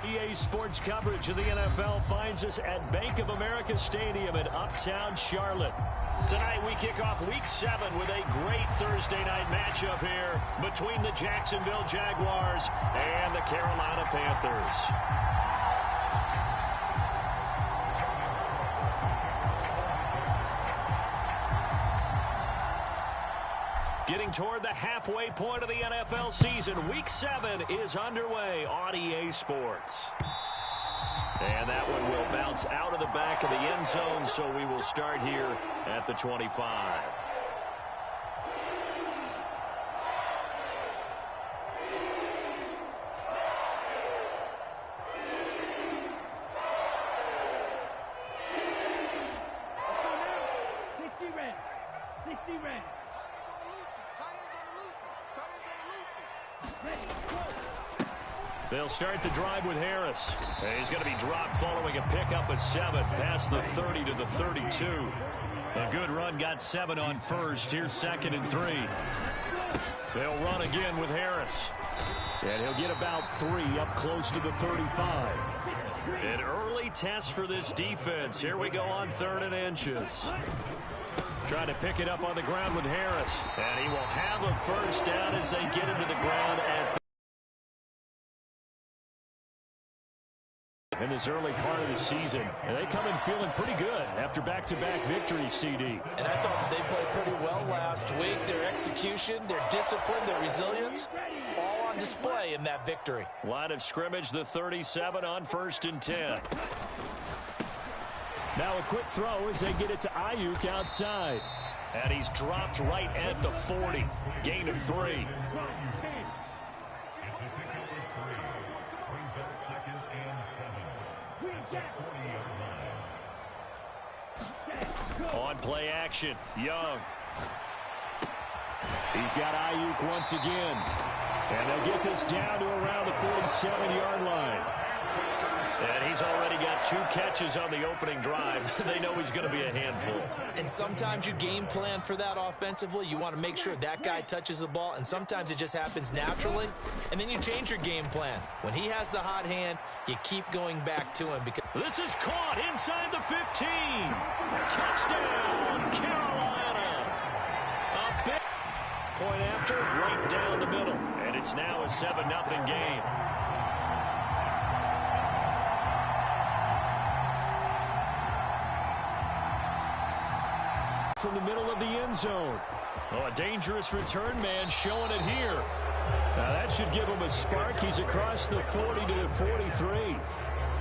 EA Sports coverage of the NFL finds us at Bank of America Stadium in Uptown Charlotte. Tonight we kick off Week 7 with a great Thursday night matchup here between the Jacksonville Jaguars and the Carolina Panthers. Getting toward the halfway point of the NFL season, Week 7 is underway on EA Sports. And that one will bounce out of the back of the end zone, so we will start here at the 25. They'll start the drive with Harris. He's going to be dropped following a pickup of 7 past the 30 to the 32. A good run got 7 on first. Here's 2nd and 3. They'll run again with Harris. And he'll get about 3 up close to the 35. An early test for this defense. Here we go on 3rd and inches. Trying to pick it up on the ground with Harris. And he will have a first down as they get into the ground at in this early part of the season. And they come in feeling pretty good after back-to-back victories, CD. And I thought they played pretty well last week. Their execution, their discipline, their resilience, all on display in that victory. Line of scrimmage, the 37 on 1st and 10. Now a quick throw as they get it to Ayuk outside. And he's dropped right at the 40. Gain of 3. On play action, Young. He's got Ayuk once again. And they'll get this down to around the 47-yard line. And he's already got 2 catches on the opening drive. They know he's going to be a handful. And sometimes you game plan for that offensively. You want to make sure that guy touches the ball, and sometimes it just happens naturally. And then you change your game plan. When he has the hot hand, you keep going back to him. Because this is caught inside the 15. Touchdown, Carolina. A big point after, right down the middle. And it's now a 7-0 game. From the middle of the end zone. Oh, a dangerous return man showing it here. Now that should give him a spark. He's across the 40 to the 43.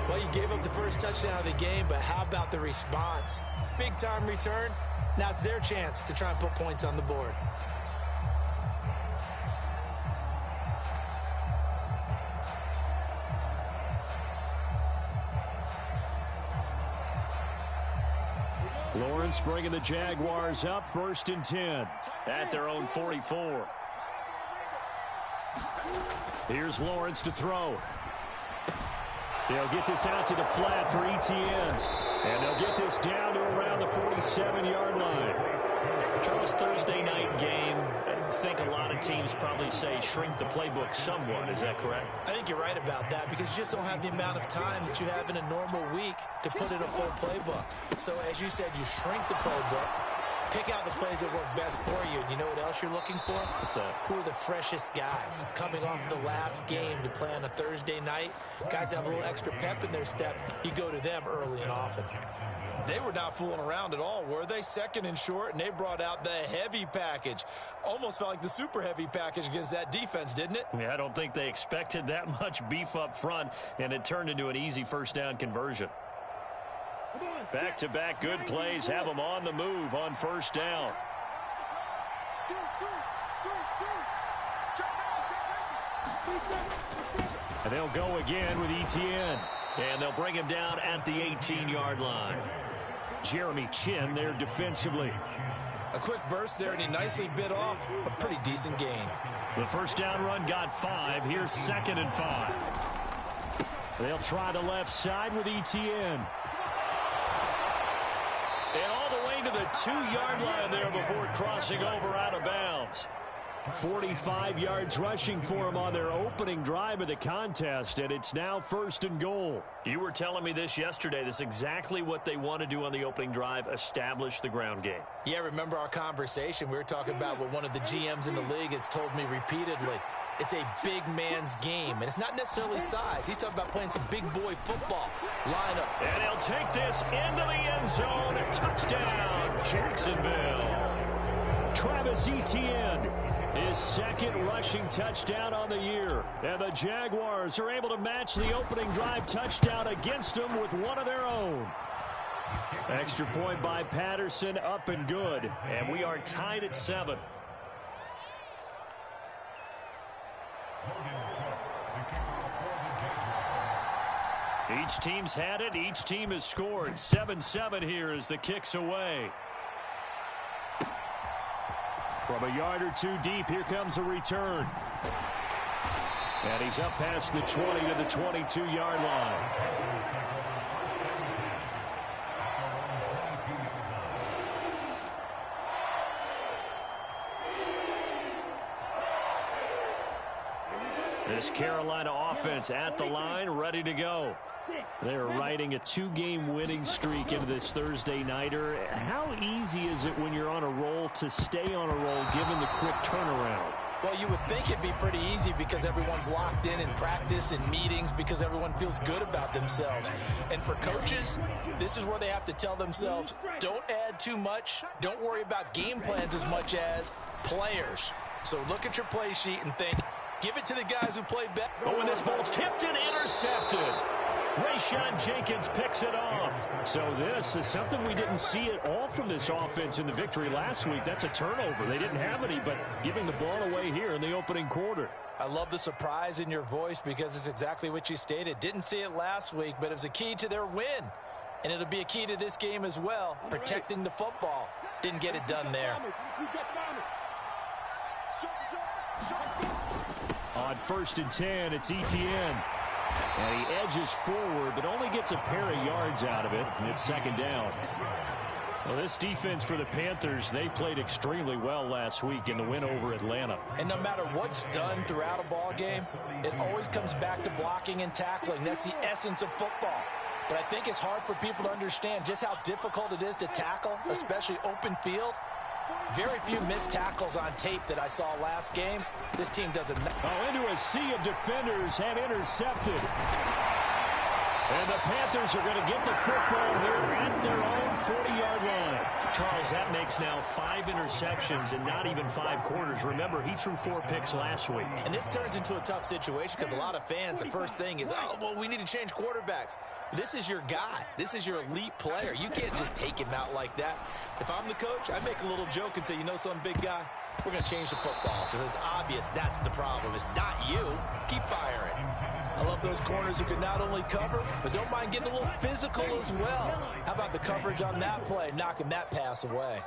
Well, you gave up the first touchdown of the game, but how about the response? Big-time return. Now it's their chance to try and put points on the board. Lawrence bringing the Jaguars up 1st and 10 at their own 44. Here's Lawrence to throw. They'll get this out to the flat for Etienne. And they'll get this down to around the 47-yard line. Charles, Thursday night game. I think a lot of teams probably say shrink the playbook somewhat. Is that correct? I think you're right about that because you just don't have the amount of time that you have in a normal week to put in a full playbook. So, as you said, you shrink the playbook, pick out the plays that work best for you. And you know what else you're looking for? What's that? Who are the freshest guys coming off the last game to play on a Thursday night? Guys have a little extra pep in their step. You go to them early and often. They were not fooling around at all, were they? 2nd and short, and they brought out the heavy package. Almost felt like the super heavy package against that defense, didn't it? Yeah, I don't think they expected that much beef up front, and it turned into an easy first down conversion. Back-to-back good plays have them on the move on 1st down. And they'll go again with Etienne. And they'll bring him down at the 18-yard line. Jeremy Chin there defensively. A quick burst there, and he nicely bit off a pretty decent gain. The first down run got 5. Here's 2nd and 5. They'll try the left side with Etienne. And all the way to the 2-yard line there before crossing over out of bounds. 45 yards rushing for him on their opening drive of the contest, and it's now 1st and goal. You were telling me this yesterday. This is exactly what they want to do on the opening drive, establish the ground game. Yeah, remember our conversation? We were talking about what one of the GMs in the league has told me repeatedly. It's a big man's game, and it's not necessarily size. He's talking about playing some big boy football. Line up. And he'll take this into the end zone. Touchdown, Jacksonville. Travis Etienne, his 2nd rushing touchdown on the year. And the Jaguars are able to match the opening drive touchdown against them with one of their own. Extra point by Patterson, up and good. And we are tied at 7. Each team's had it. Each team has scored. 7-7 here as the kick's away. From a yard or two deep, here comes a return. And he's up past the 20 to the 22-yard line. This Carolina offense at the line, ready to go. They're riding a 2-game winning streak into this Thursday nighter. How easy is it when you're on a roll to stay on a roll given the quick turnaround? Well, you would think it'd be pretty easy because everyone's locked in practice and meetings because everyone feels good about themselves. And for coaches, this is where they have to tell themselves, don't add too much. Don't worry about game plans as much as players. So look at your play sheet and think, give it to the guys who played better. Oh, and this ball's tipped and intercepted. Rayshon Jenkins picks it off. So this is something we didn't see at all from this offense in the victory last week. That's a turnover. They didn't have any, but giving the ball away here in the opening quarter. I love the surprise in your voice because it's exactly what you stated. Didn't see it last week, but it was a key to their win. And it'll be a key to this game as well, protecting the football. Didn't get it done there. On 1st and 10, it's Etienne. And he edges forward, but only gets a pair of yards out of it, and it's 2nd down. Well, this defense for the Panthers, they played extremely well last week in the win over Atlanta. And no matter what's done throughout a ball game, it always comes back to blocking and tackling. That's the essence of football. But I think it's hard for people to understand just how difficult it is to tackle, especially open field. Very few missed tackles on tape that I saw last game. This team doesn't. Oh, into a sea of defenders and intercepted. And the Panthers are going to get the football here at their own 40-yard line. Charles, that makes now 5 interceptions in not even 5 quarters. Remember, he threw 4 picks last week. And this turns into a tough situation because a lot of fans, the first thing is, oh, well, we need to change quarterbacks. This is your guy. This is your elite player. You can't just take him out like that. If I'm the coach, I make a little joke and say, you know some big guy, we're going to change the football. So it's obvious that's the problem. It's not you. Keep firing. I love those corners who can not only cover, but don't mind getting a little physical as well. How about the coverage on that play, knocking that pass away?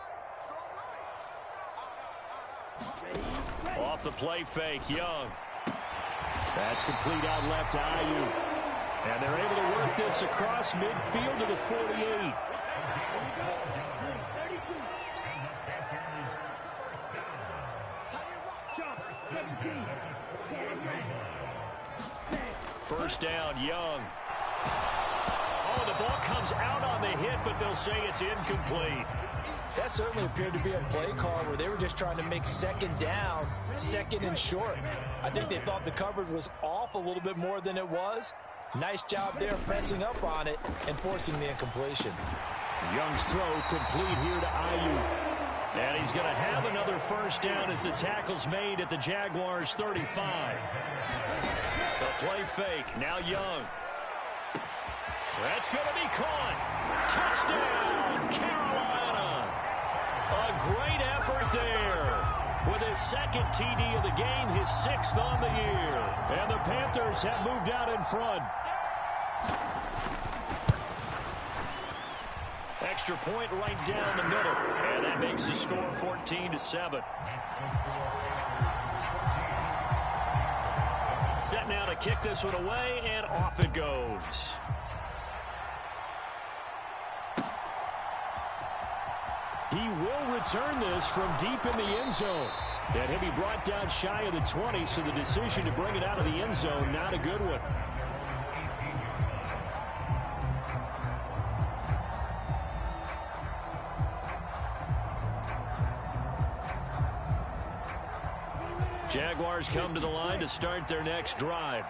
Off the play fake, Young. That's complete out left to Ayuk. And they're able to work this across midfield to the 48. First down, Young. Oh, the ball comes out on the hit, but they'll say it's incomplete. That certainly appeared to be a play call where they were just trying to make 2nd down, 2nd and short. I think they thought the coverage was off a little bit more than it was. Nice job there pressing up on it and forcing the incompletion. Young's throw complete here to Ayuk. And he's going to have another first down as the tackle's made at the Jaguars' 35. The play fake, now Young. That's going to be caught. Touchdown, Carolina. A great effort there. With his 2nd TD of the game, his 6th on the year. And the Panthers have moved out in front. Extra point right down the middle. And that makes the score 14-7. Set now to kick this one away, and off it goes. He will return this from deep in the end zone. And he'll be brought down shy of the 20, so the decision to bring it out of the end zone, not a good one. Jaguars come to the line to start their next drive.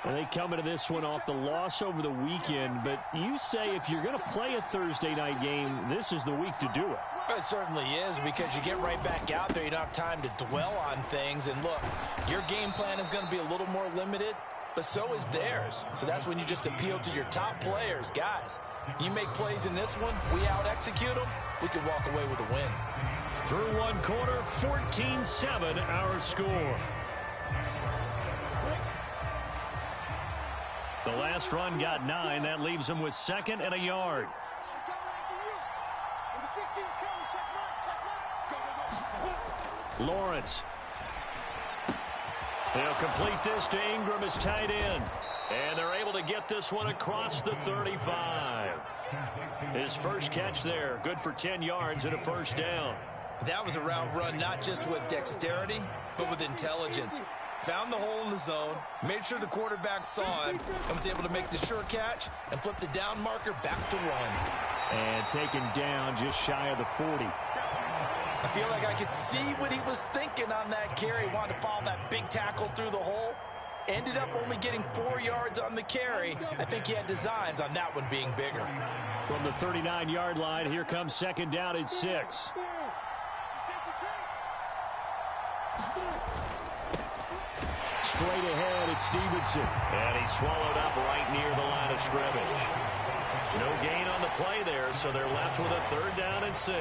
And they come into this one off the loss over the weekend. But you say if you're going to play a Thursday night game, this is the week to do it. It certainly is, because you get right back out there. You don't have time to dwell on things. And look, your game plan is going to be a little more limited, but so is theirs. So that's when you just appeal to your top players. Guys, you make plays in this one, we out-execute them, we can walk away with a win. Through one quarter, 14-7 our score. The last run got 9. That leaves him with 2nd and a yard. Lawrence. They'll complete this to Ingram as tight end. And they're able to get this one across the 35. His first catch there, good for 10 yards and a first down. That was a route run not just with dexterity, but with intelligence. Found the hole in the zone, made sure the quarterback saw him, and was able to make the sure catch and flip the down marker back to run. And taken down just shy of the 40. I feel like I could see what he was thinking on that carry. Wanted to follow that big tackle through the hole. Ended up only getting 4 yards on the carry. I think he had designs on that one being bigger. From the 39-yard line, here comes 2nd down and 6. Straight ahead, it's Stevenson. And he's swallowed up right near the line of scrimmage. No gain on the play there, so they're left with a 3rd down and 6.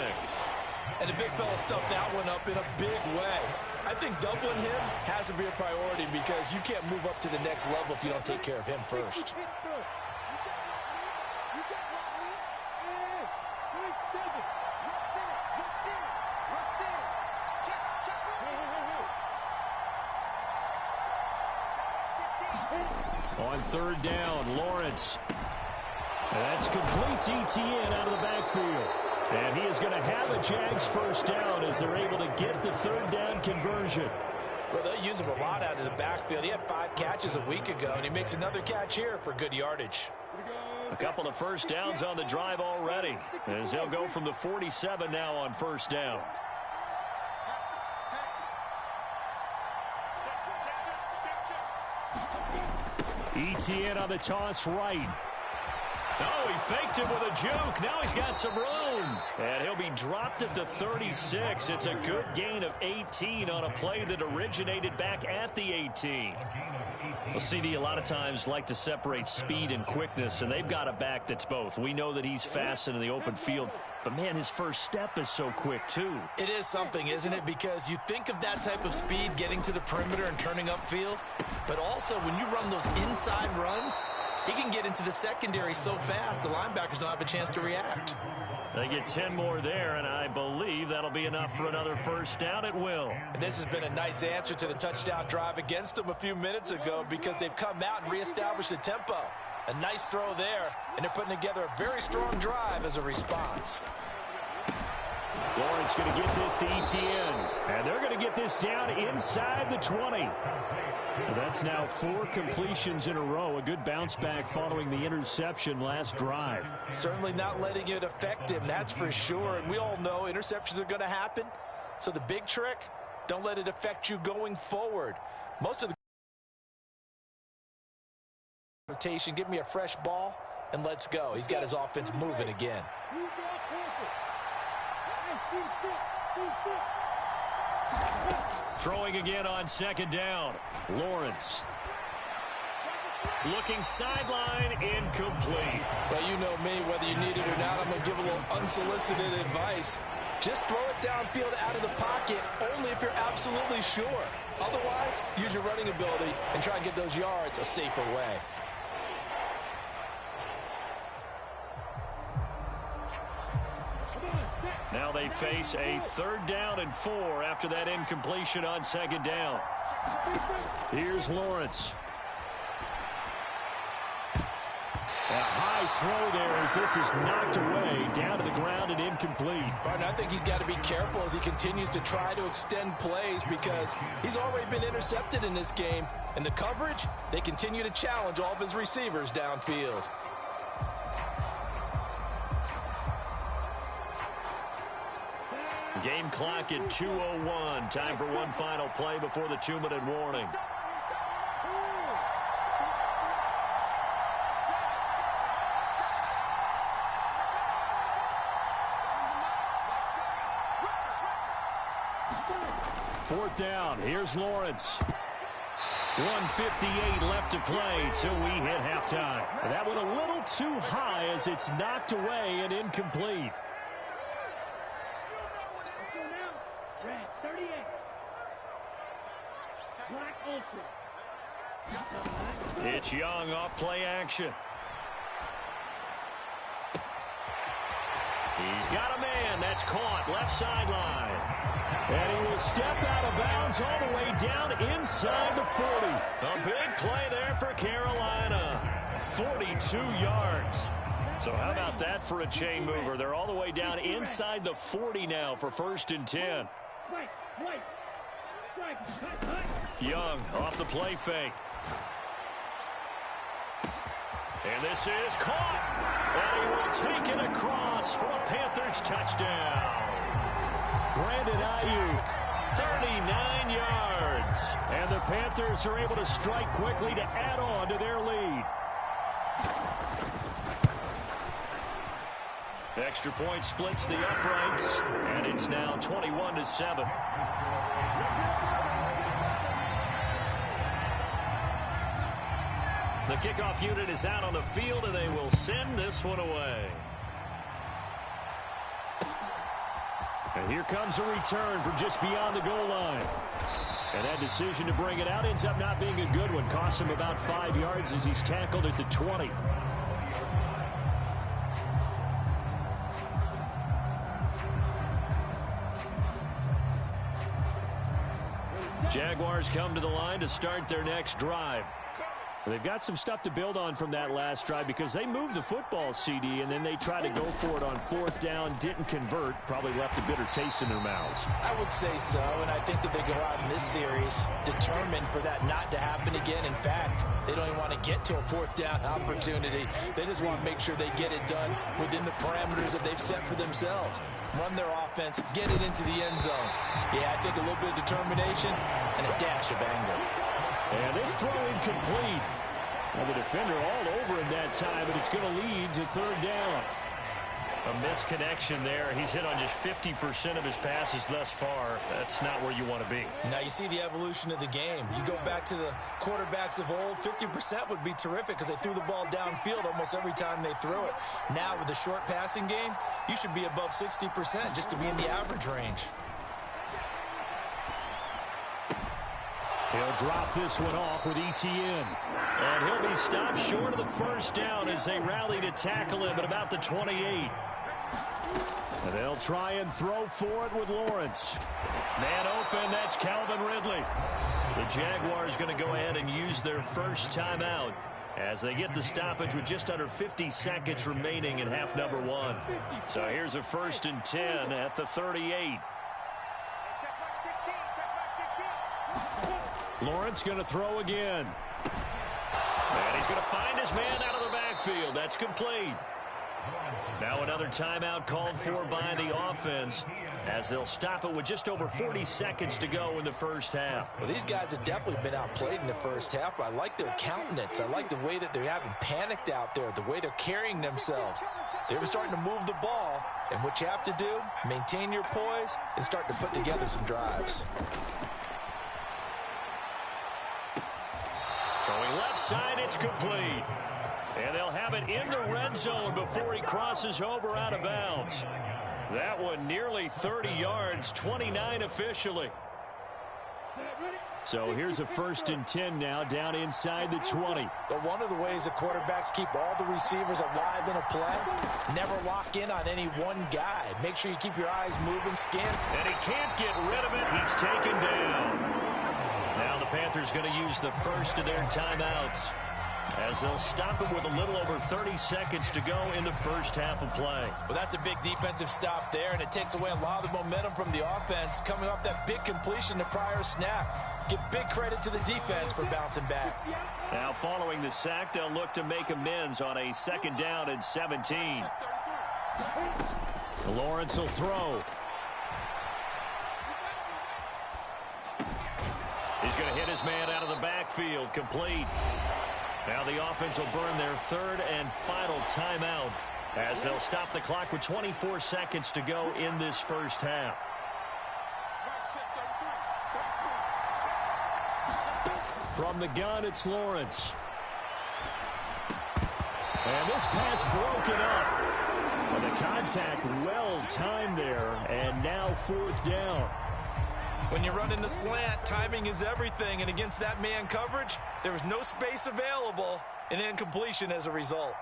And the big fella stuffed that one up in a big way. I think doubling him has to be a priority, because you can't move up to the next level if you don't take care of him first. On 3rd down, Lawrence. And that's complete to Etienne out of the backfield. And he is going to have a Jags first down as they're able to get the 3rd down conversion. Well, they'll use him a lot out of the backfield. He had 5 catches a week ago, and he makes another catch here for good yardage. A couple of first downs on the drive already, as they'll go from the 47 now on 1st down. Etienne on the toss right. Oh, he faked it with a juke. Now he's got some room. And he'll be dropped at the 36. It's a good gain of 18 on a play that originated back at the 18. Well, CD a lot of times like to separate speed and quickness, and they've got a back that's both. We know that he's fast in the open field, but, man, his first step is so quick, too. It is something, isn't it? Because you think of that type of speed getting to the perimeter and turning upfield, but also when you run those inside runs, he can get into the secondary so fast the linebackers don't have a chance to react. They get 10 more there, and I believe that'll be enough for another first down at will. And this has been a nice answer to the touchdown drive against them a few minutes ago, because they've come out and reestablished the tempo. A nice throw there, and they're putting together a very strong drive as a response. Lawrence going to get this to Etienne, and they're going to get this down inside the 20. That's now 4 completions in a row. A good bounce back following the interception last drive. Certainly not letting it affect him, that's for sure. And we all know interceptions are going to happen. So the big trick, don't let it affect you going forward. Most of the rotation, give me a fresh ball, and let's go. He's got his offense moving again. Throwing again on 2nd down. Lawrence. Looking sideline, incomplete. Well, you know me, whether you need it or not, I'm going to give a little unsolicited advice. Just throw it downfield out of the pocket, only if you're absolutely sure. Otherwise, use your running ability and try and get those yards a safer way. Now they face a 3rd down and 4 after that incompletion on 2nd down. Here's Lawrence. A high throw there as this is knocked away, down to the ground and incomplete. Martin, I think he's got to be careful as he continues to try to extend plays because he's already been intercepted in this game. And the coverage, they continue to challenge all of his receivers downfield. Game clock at 2:01. Time for one final play before the 2-minute warning. Fourth down. Here's Lawrence. 1:58 left to play till we hit halftime. That one a little too high as it's knocked away and incomplete. It's Young off play action. He's got a man that's caught left sideline. And he will step out of bounds all the way down inside the 40. A big play there for Carolina. 42 yards. So how about that for a chain mover? They're all the way down inside the 40 now for 1st and 10. Young off the play fake. And this is caught. And he will take it across for a Panthers touchdown. Brandon Ayuk, 39 yards. And the Panthers are able to strike quickly to add on to their lead. Extra point splits the uprights, and it's now 21-7. The kickoff unit is out on the field, and they will send this one away. And here comes a return from just beyond the goal line. And that decision to bring it out ends up not being a good one. Costs him about 5 yards as he's tackled at the 20. Jaguars come to the line to start their next drive. They've got some stuff to build on from that last drive because they moved the football, CD, and then they tried to go for it on 4th down, didn't convert, probably left a bitter taste in their mouths. I would say so, and I think that they go out in this series determined for that not to happen again. In fact, they don't even want to get to a 4th down opportunity. They just want to make sure they get it done within the parameters that they've set for themselves. Run their offense, get it into the end zone. Yeah, I think a little bit of determination and a dash of anger. And this throw incomplete. Well, the defender all over him that time, but it's going to lead to 3rd down. A misconnection there. He's hit on just 50% of his passes thus far. That's not where you want to be. Now you see the evolution of the game. You go back to the quarterbacks of old, 50% would be terrific because they threw the ball downfield almost every time they threw it. Now with the short passing game, you should be above 60% just to be in the average range. He'll drop this one off with Etienne. And he'll be stopped short of the 1st down as they rally to tackle him at about the 28. And they'll try and throw for it with Lawrence. Man open, that's Calvin Ridley. The Jaguars going to go ahead and use their first timeout as they get the stoppage with just under 50 seconds remaining in half number 1. So here's a 1st and 10 at the 38. Lawrence going to throw again. And he's going to find his man out of the backfield. That's complete. Now another timeout called for by the offense as they'll stop it with just over 40 seconds to go in the 1st half. Well, these guys have definitely been outplayed in the 1st half. I like their countenance. I like the way that they haven't panicked out there, the way they're carrying themselves. They're starting to move the ball, and what you have to do, maintain your poise and start to put together some drives. Throwing left side, it's complete. And they'll have it in the red zone before he crosses over out of bounds. That one nearly 30 yards, 29 officially. So here's a 1st and 10 now down inside the 20. But one of the ways the quarterbacks keep all the receivers alive in a play, never lock in on any one guy. Make sure you keep your eyes moving, scan. And he can't get rid of it. He's taken down. Now the Panthers going to use the first of their timeouts. as they'll stop it with a little over 30 seconds to go in the first half of play. Well, that's a big defensive stop there, and it takes away a lot of the momentum from the offense coming off that big completion the prior snap. Give big credit to the defense for bouncing back. Now, following the sack, they'll look to make amends on a 2nd down and 17. Lawrence will throw. He's going to hit his man out of the backfield. Complete. Now the offense will burn their 3rd and final timeout as they'll stop the clock with 24 seconds to go in this first half. From the gun, it's Lawrence. And this pass broken up. Well, the contact well timed there, and now 4th down. When you're running the slant, timing is everything, and against that man coverage, there was no space available, and incompletion as a result.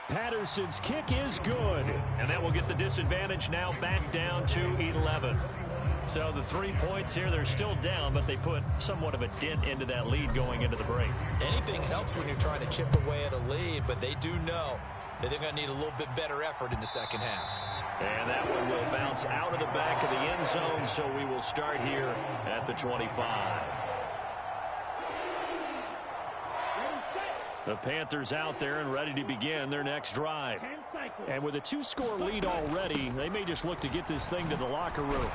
Patterson's kick is good, and that will get the disadvantage now back down to 11. So the 3 points here, they're still down, but they put somewhat of a dent into that lead going into the break. Anything helps when you're trying to chip away at a lead, but they do know that they're going to need a little bit better effort in the second half. And that one will bounce out of the back of the end zone, so we will start here at the 25. The Panthers out there and ready to begin their next drive. And with a 2-score lead already, they may just look to get this thing to the locker room.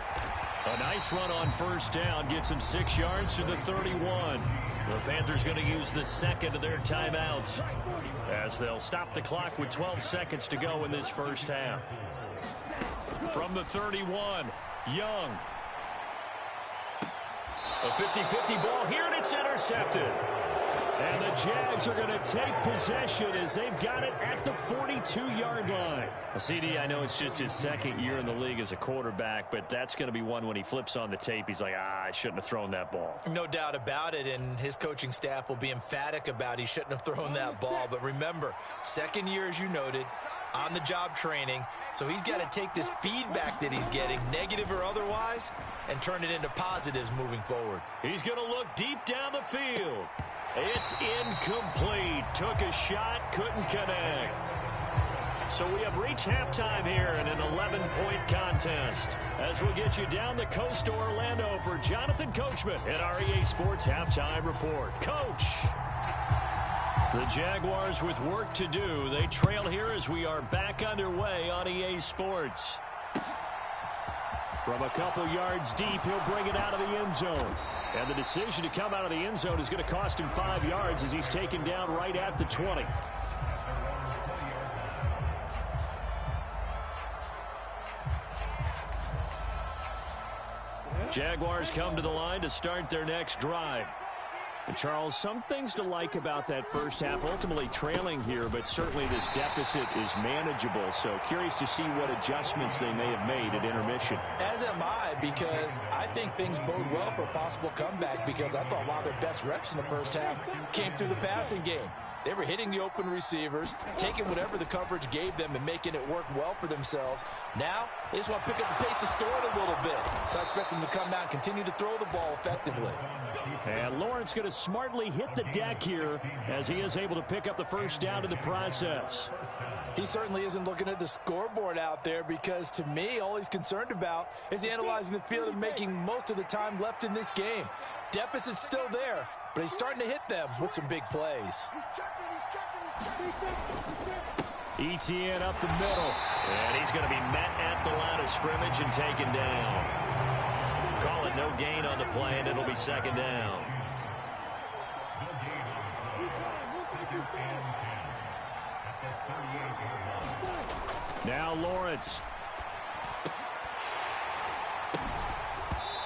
A nice run on 1st down gets him 6 yards to the 31. The Panthers going to use the 2nd of their timeouts as they'll stop the clock with 12 seconds to go in this first half. From the 31, Young. A 50-50 ball here, and it's intercepted. And the Jags are going to take possession as they've got it at the 42-yard line. CD, I know it's just his 2nd year in the league as a quarterback, but that's going to be one when he flips on the tape, he's like, I shouldn't have thrown that ball. No doubt about it, and his coaching staff will be emphatic about he shouldn't have thrown that ball. But remember, 2nd year, as you noted, on-the-job training, so he's got to take this feedback that he's getting, negative or otherwise, and turn it into positives moving forward. He's going to look deep down the field. It's incomplete. Took a shot, couldn't connect. So we have reached halftime here in an 11-point contest. As we'll get you down the coast to Orlando for Jonathan Coachman at our EA Sports Halftime Report. Coach! The Jaguars with work to do. They trail here as we are back underway on EA Sports. From a couple yards deep, he'll bring it out of the end zone. And the decision to come out of the end zone is going to cost him 5 yards as he's taken down right at the 20. Jaguars come to the line to start their next drive. And Charles, some things to like about that first half. Ultimately trailing here, but certainly this deficit is manageable. So curious to see what adjustments they may have made at intermission. As am I, because I think things bode well for a possible comeback, because I thought a lot of their best reps in the first half came through the passing game. They were hitting the open receivers, taking whatever the coverage gave them and making it work well for themselves. Now, they just want to pick up the pace of scoring a little bit. So I expect them to come out and continue to throw the ball effectively. And Lawrence going to smartly hit the deck here as he is able to pick up the first down in the process. He certainly isn't looking at the scoreboard out there, because to me, all he's concerned about is analyzing the field and making most of the time left in this game. Deficit's still there, but he's starting to hit them with some big plays. Etienne up the middle. And he's going to be met at the line of scrimmage and taken down. Call it no gain on the play, and it'll be 2nd down. Now Lawrence.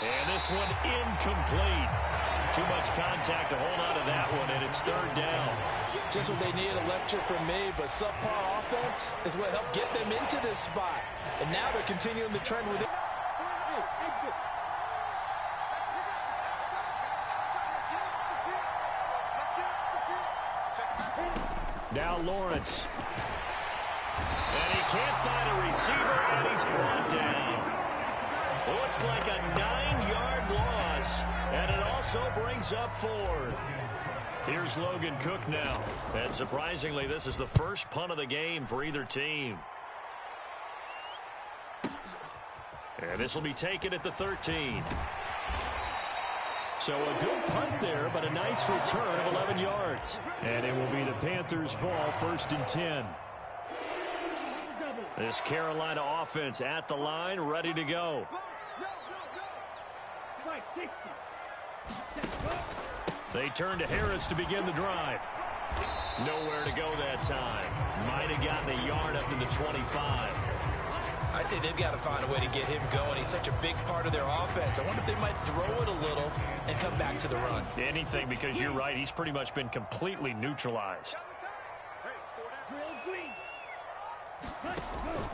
And this one incomplete. Too much contact to hold on to that one, and it's 3rd down. Just what they need, a lecture from me, but subpar offense is what helped get them into this spot. And now they're continuing the trend with it. Now Lawrence. And he can't find a receiver, and he's brought down. Looks like a 9-yard loss, and it also brings up 4th. Here's Logan Cook now. And surprisingly, this is the first punt of the game for either team. And this will be taken at the 13. So a good punt there, but a nice return of 11 yards. And it will be the Panthers' ball, 1st and 10. This Carolina offense at the line, ready to go. They turn to Harris to begin the drive. Nowhere to go that time. Might have gotten a yard up to the 25. I'd say they've got to find a way to get him going. He's such a big part of their offense. I wonder if they might throw it a little and come back to the run. Anything, because you're right. He's pretty much been completely neutralized.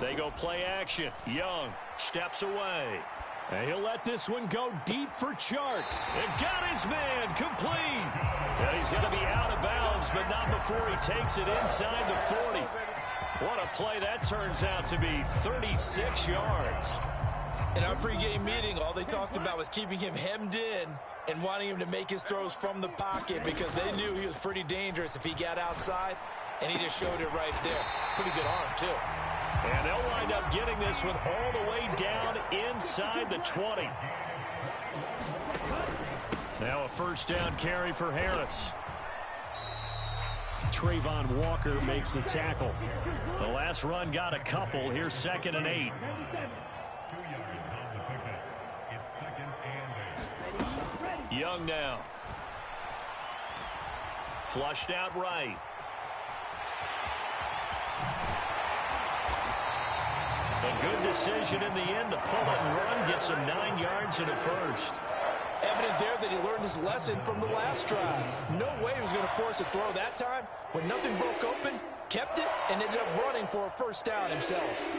They go play action. Young steps away. And he'll let this one go deep for Chark. And got his man complete. And he's going to be out of bounds, but not before he takes it inside the 40. What a play that turns out to be, 36 yards. In our pregame meeting, all they talked about was keeping him hemmed in and wanting him to make his throws from the pocket because they knew he was pretty dangerous if he got outside, and he just showed it right there. Pretty good arm, too. And they'll wind up getting this one all the way down inside the 20. Now a 1st down carry for Harris. Trayvon Walker makes the tackle. The last run got a couple. Here's 2nd and 8. Young now. Flushed out right. A good decision in the end to pull it and run. Gets him 9 yards and a 1st. Evident there that he learned his lesson from the last drive. No way he was going to force a throw that time. When nothing broke open, kept it, and ended up running for a 1st down himself.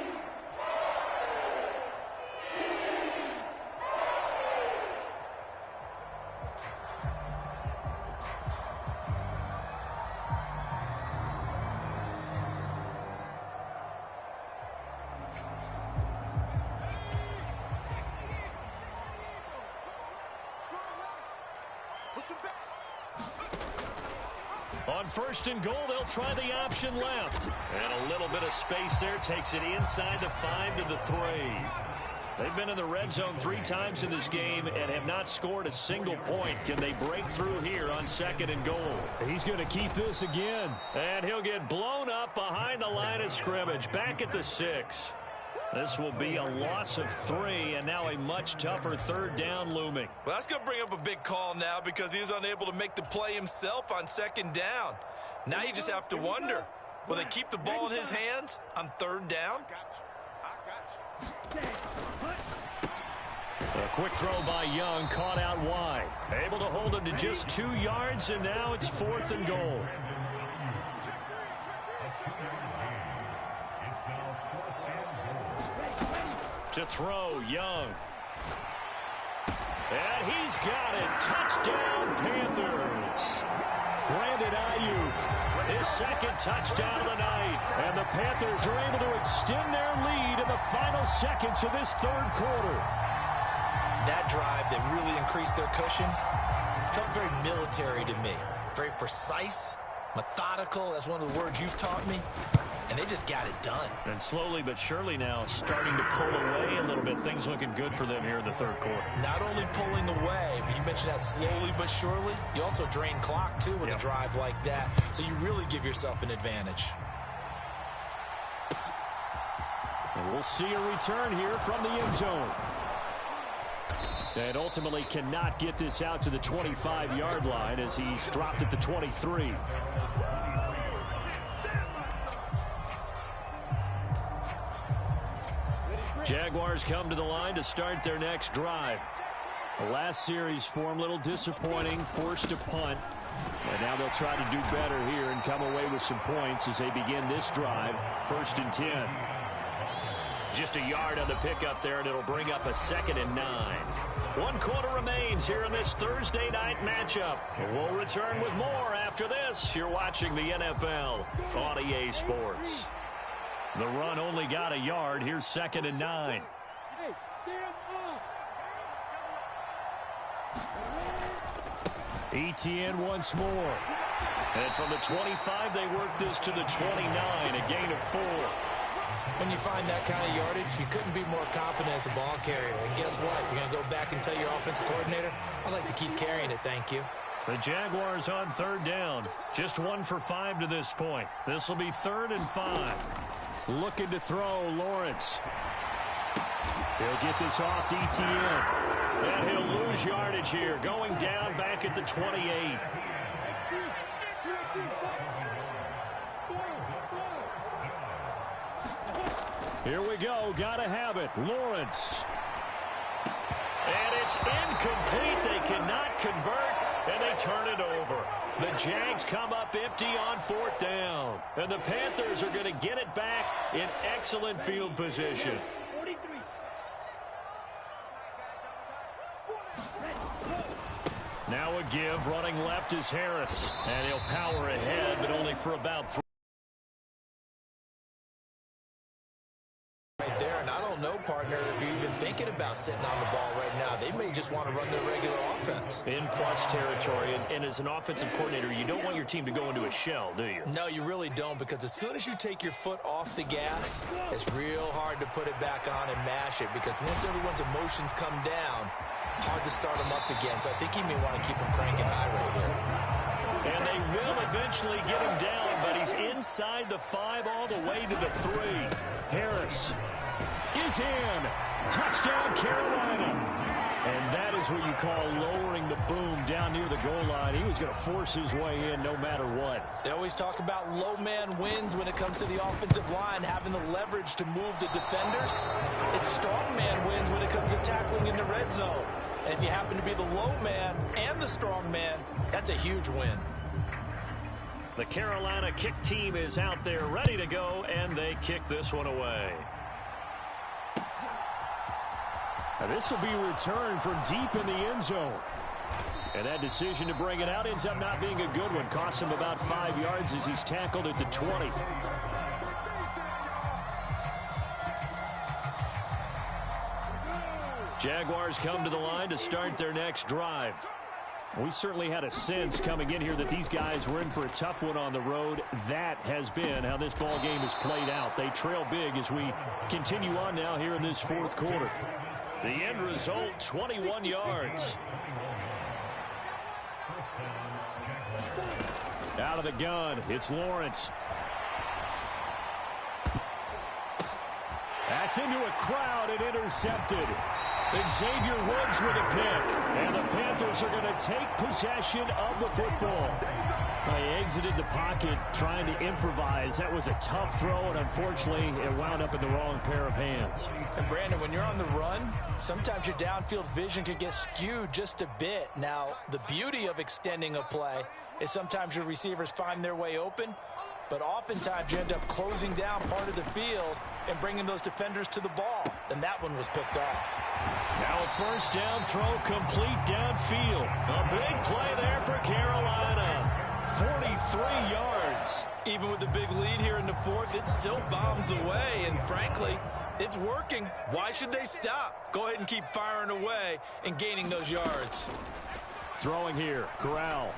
On 1st and goal, they'll try the option left. And a little bit of space there takes it inside the 5 to the 3. They've been in the red zone 3 times in this game and have not scored a single point. Can they break through here on 2nd and goal? He's going to keep this again. And he'll get blown up behind the line of scrimmage, back at the 6. This will be a loss of 3, and now a much tougher 3rd down looming. Well, that's going to bring up a big call now because he's unable to make the play himself on 2nd down. Now you just have to wonder, will they keep the ball in his hands on 3rd down? A quick throw by Young, caught out wide. Able to hold him to just 2 yards, and now it's 4th and goal. To throw, Young. And he's got it. Touchdown, Panthers. Brandon Ayuk, his 2nd touchdown of the night. And the Panthers are able to extend their lead in the final seconds of this 3rd quarter. That drive that really increased their cushion felt very military to me. Very precise, methodical. That's one of the words you've taught me. And they just got it done. And slowly but surely now starting to pull away a little bit. Things looking good for them here in the 3rd quarter. Not only pulling away, but you mentioned that slowly but surely. You also drain clock, too, with a drive like that. So you really give yourself an advantage. And we'll see a return here from the end zone. And ultimately cannot get this out to the 25-yard line as he's dropped at the 23. Jaguars come to the line to start their next drive. The last series for them, a little disappointing, forced to punt. And now they'll try to do better here and come away with some points as they begin this drive, 1st and 10. Just a yard on the pickup there, and it'll bring up a 2nd and 9. 1 quarter remains here in this Thursday night matchup. We'll return with more after this. You're watching the NFL on EA Sports. The run only got a yard. Here's 2nd and 9. ETN once more. And from the 25, they work this to the 29, a gain of 4. When you find that kind of yardage, you couldn't be more confident as a ball carrier. And guess what? You're going to go back and tell your offensive coordinator, I'd like to keep carrying it, thank you. The Jaguars on 3rd down. Just 1 for 5 to this point. This will be 3rd and 5. Looking to throw, Lawrence. He'll get this off to ETN. And he'll lose yardage here. Going down back at the 28. Here we go. Gotta have it. Lawrence. And it's incomplete. They cannot convert, and they turn it over. The Jags come up empty on 4th down. And the Panthers are going to get it back in excellent field position. Now a give. Running left is Harris. And he'll power ahead, but only for about 3. Right there, and I don't know, partner, if you're even thinking about sitting on the ball right now. They may just want to run their regular offense. In plus territory, and as an offensive coordinator, you don't want your team to go into a shell, do you? No, you really don't, because as soon as you take your foot off the gas, it's real hard to put it back on and mash it, because once everyone's emotions come down, hard to start them up again. So I think he may want to keep them cranking high right here. And they will eventually get him down, but he's inside the 5 all the way to the 3. Harris is in. Touchdown, Carolina. And that is what you call lowering the boom down near the goal line. He was going to force his way in no matter what. They always talk about low man wins when it comes to the offensive line, having the leverage to move the defenders. It's strong man wins when it comes to tackling in the red zone. And if you happen to be the low man and the strong man, that's a huge win. The Carolina kick team is out there ready to go, and they kick this one away. Now this will be returned from deep in the end zone. And that decision to bring it out ends up not being a good one. Costs him about 5 yards as he's tackled at the 20. Jaguars come to the line to start their next drive. We certainly had a sense coming in here that these guys were in for a tough one on the road. That has been how this ball game has played out. They trail big as we continue on now here in this 4th quarter. The end result, 21 yards. Out of the gun, it's Lawrence. That's into a crowd and intercepted. Xavier Woods with a pick. And the Panthers are going to take possession of the football. They exited the pocket trying to improvise. That was a tough throw, and unfortunately, it wound up in the wrong pair of hands. And Brandon, when you're on the run, sometimes your downfield vision can get skewed just a bit. Now, the beauty of extending a play is sometimes your receivers find their way open, but oftentimes you end up closing down part of the field and bringing those defenders to the ball. And that one was picked off. Now a 1st down throw complete downfield. A big play there for Carolina. 43 yards. Even with the big lead here in the 4th, it still bombs away. And frankly, it's working. Why should they stop? Go ahead and keep firing away and gaining those yards. Throwing here, Corral.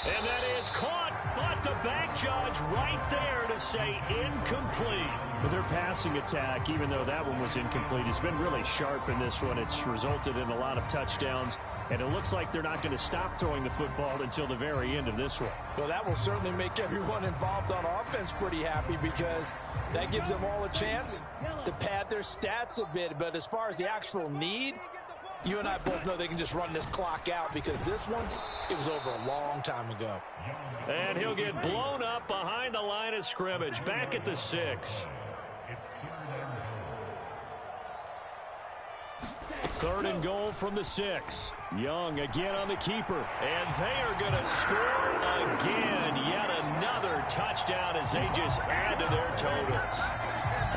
And that is caught, but the back judge right there to say incomplete. But their passing attack, even though that one was incomplete, has been really sharp in this one. It's resulted in a lot of touchdowns, and it looks like they're not going to stop throwing the football until the very end of this one. Well, that will certainly make everyone involved on offense pretty happy, because that gives them all a chance to pad their stats a bit. But as far as the actual need, you and I both know they can just run this clock out, because this one, it was over a long time ago. And he'll get blown up behind the line of scrimmage, back at the 6. 3rd and goal from the 6. Young again on the keeper. And they are going to score again. Yet another touchdown as they just add to their totals.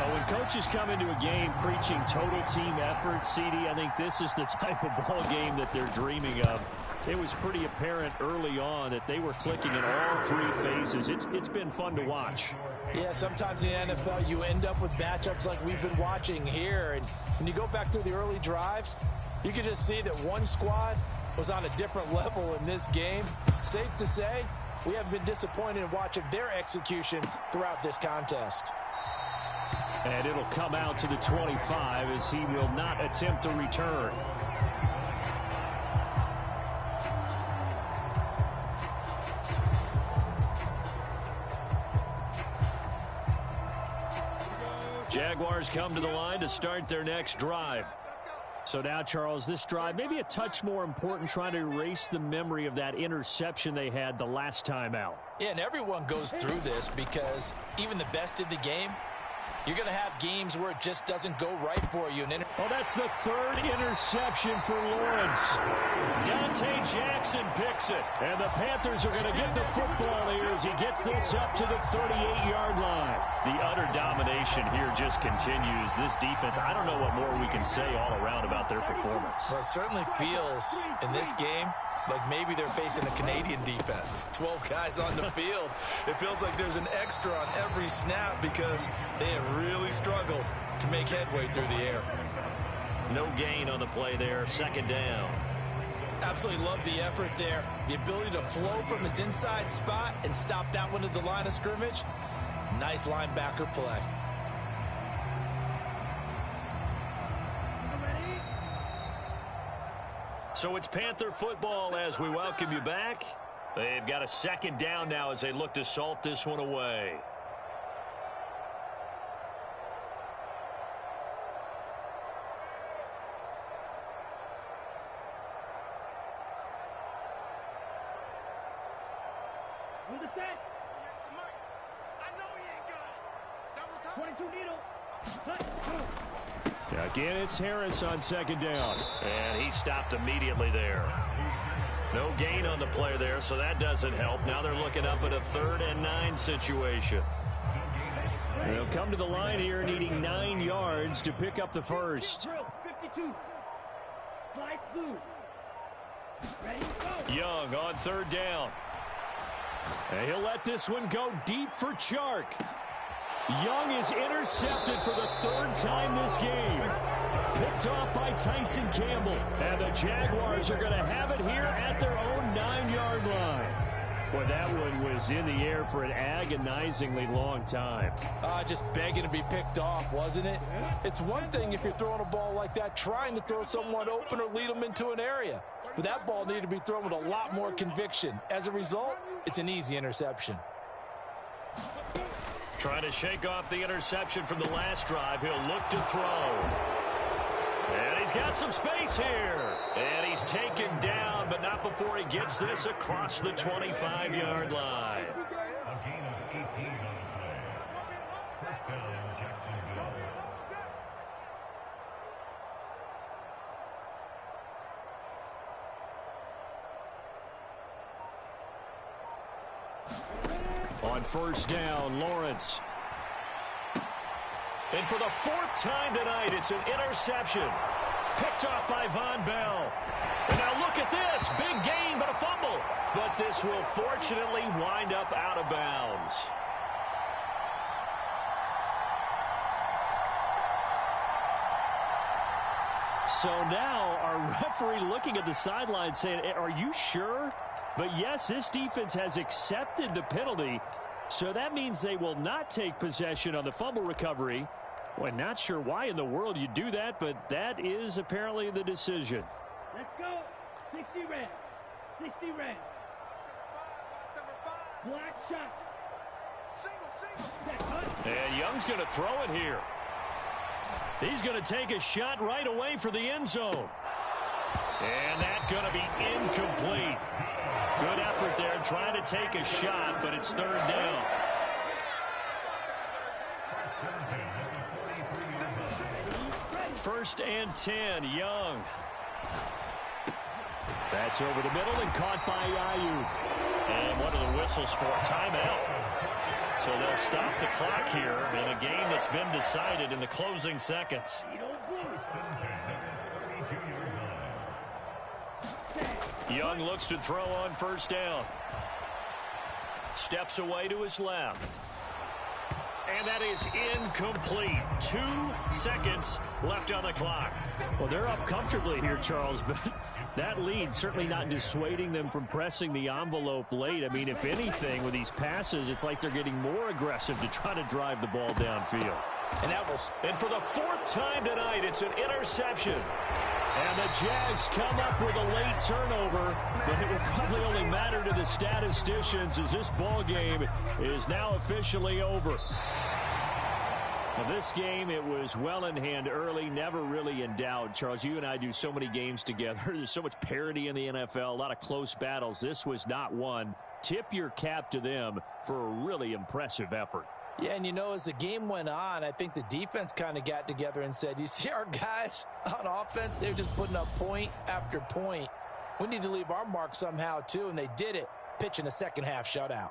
When coaches come into a game preaching total team effort, CD, I think this is the type of ball game that they're dreaming of. It was pretty apparent early on that they were clicking in all three phases. It's been fun to watch. Yeah, sometimes in the NFL you end up with matchups like we've been watching here. And when you go back through the early drives, you can just see that one squad was on a different level in this game. Safe to say, we haven't been disappointed in watching their execution throughout this contest. And it'll come out to the 25 as he will not attempt to return. Jaguars come to the line to start their next drive. So now, Charles, this drive maybe a touch more important, trying to erase the memory of that interception they had the last time out. Yeah, and everyone goes through this because even the best in the game, you're going to have games where it just doesn't go right for you. That's the third interception for Lawrence. Dante Jackson picks it. And the Panthers are going to get the football here as he gets this up to the 38-yard line. The utter domination here just continues. This defense, I don't know what more we can say all around about their performance. Well, it certainly feels in this game like maybe they're facing a Canadian defense. 12 guys on the field. It feels like there's an extra on every snap because they have really struggled to make headway through the air. No gain on the play there. Second down. Absolutely love the effort there. The ability to flow from his inside spot and stop that one at the line of scrimmage. Nice linebacker play. So it's Panther football as we welcome you back. They've got a second down now as they look to salt this one away. On the set. I know he ain't got it. 22 needle. Again, it's Harris on second down. And he stopped immediately there. No gain on the play there, so that doesn't help. Now they're looking up at a 3rd and 9 situation. They'll come to the line here needing 9 yards to pick up the first. 52. Slide blue. Ready, go. Young on 3rd down. And he'll let this one go deep for Chark. Young is intercepted for the 3rd time this game. Picked off by Tyson Campbell. And the Jaguars are going to have it here at their own 9-yard line. Boy, that one was in the air for an agonizingly long time. Just begging to be picked off, wasn't it? It's one thing if you're throwing a ball like that, trying to throw someone open or lead them into an area. But that ball needed to be thrown with a lot more conviction. As a result, it's an easy interception. Trying to shake off the interception from the last drive. He'll look to throw. And he's got some space here. And he's taken down, but not before he gets this across the 25-yard line. On 1st down, Lawrence. And for the 4th time tonight, it's an interception. Picked off by Von Bell. And now look at this. Big gain, but a fumble. But this will fortunately wind up out of bounds. So now our referee looking at the sideline saying, are you sure? But yes, this defense has accepted the penalty. So that means they will not take possession on the fumble recovery. Well, not sure why in the world you do that, but that is apparently the decision. Let's go. 60 red. 60 red. Black shot. And Young's going to throw it here. He's going to take a shot right away for the end zone. And that's going to be incomplete. Good effort there trying to take a shot, but it's 3rd down. First and 10, Young. That's over the middle and caught by Ayuk. And one of the whistles for a timeout. So So they'll stop the clock here in a game that's been decided in the closing seconds. Young looks to throw on first down. Steps away to his left. And that is incomplete. 2 seconds left on the clock. Well, they're up comfortably here, Charles, but that lead certainly not dissuading them from pressing the envelope late. I mean, if anything, with these passes, it's like they're getting more aggressive to try to drive the ball downfield. And for the 4th time tonight, it's an interception. And the Jags come up with a late turnover, but it will probably only matter to the statisticians as this ball game is now officially over. Well, this game, it was well in hand early, never really in doubt. Charles, you and I do so many games together. There's so much parity in the NFL, a lot of close battles. This was not one. Tip your cap to them for a really impressive effort. Yeah, and you know, as the game went on, I think the defense kind of got together and said, you see our guys on offense, they're just putting up point after point. We need to leave our mark somehow, too, and they did it, pitching a second-half shutout.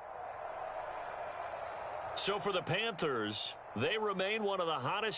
So for the Panthers, they remain one of the hottest